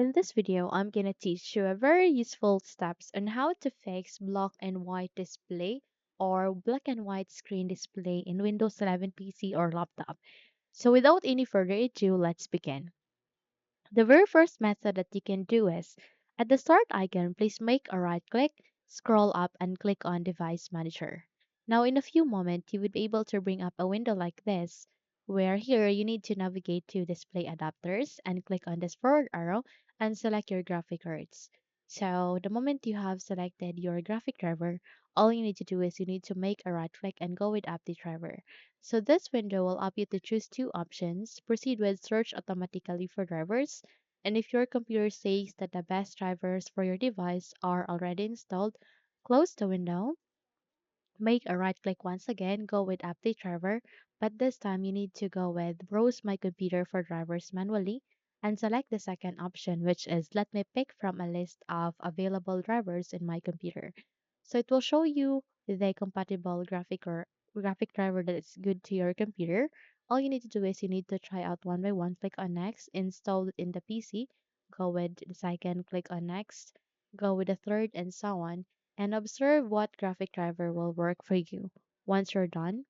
In this video, I'm gonna teach you a very useful steps on how to fix black and white display or black and white screen display in Windows 11 PC or laptop. So without any further ado, let's begin. The very first method that you can do is at the start icon, please make a right click, scroll up and click on Device Manager. Now in a few moments, you would be able to bring up a window like this, where here you need to navigate to Display Adapters and click on this forward arrow and select your graphic cards. So the moment you have selected your graphic driver, all you need to do is you need to make a right click and go with Update Driver. So this window will allow you to choose two options. Proceed with search automatically for drivers. And if your computer says that the best drivers for your device are already installed, close the window, make a right click once again, go with update driver, but this time you need to go with browse my computer for drivers manually and select the second option, which is let me pick from a list of available drivers in my computer. So it will show you the compatible graphic driver that is good to your computer. All you need to do is you need to try out one by one, click on next, install it in the PC, go with the second, click on next, go with the third, and so on and observe what graphic driver will work for you. Once you're done,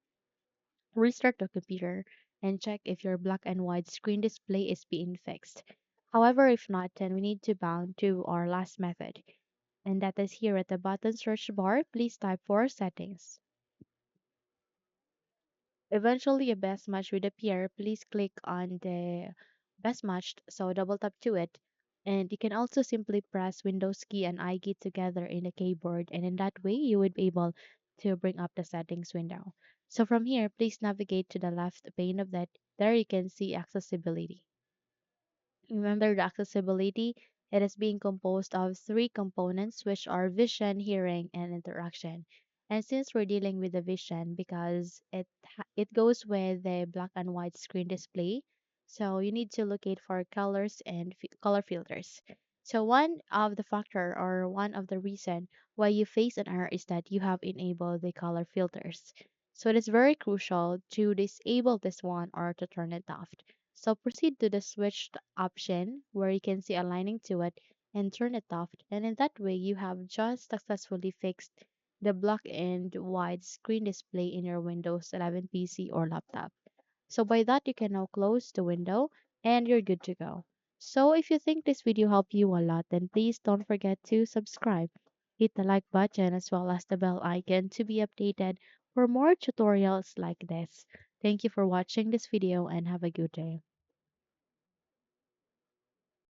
restart the computer and check if your black and white screen display is being fixed. However, if not, then we need to bound to our last method, and that is here at the bottom search bar. Please type for settings. Eventually, a best match will appear. Please click on the best matched, so double tap to it. And you can also simply press Windows key and I key together in the keyboard, and in that way, you would be able to bring up the settings window. So from here, please navigate to the left pane of that. There you can see accessibility. Remember the accessibility, it is being composed of three components, which are vision, hearing, and interaction. And since we're dealing with the vision, because it goes with the black and white screen display, so you need to locate for colors and color filters. So one of the factor or one of the reason why you face an error is that you have enabled the color filters. So it is very crucial to disable this one or to turn it off. So proceed to the switched option where you can see aligning to it and turn it off. And in that way, you have just successfully fixed the black and white screen display in your Windows 11 PC or laptop. So by that, you can now close the window and you're good to go. So if you think this video helped you a lot, then please don't forget to subscribe. Hit the like button as well as the bell icon to be updated for more tutorials like this. Thank you for watching this video and have a good day.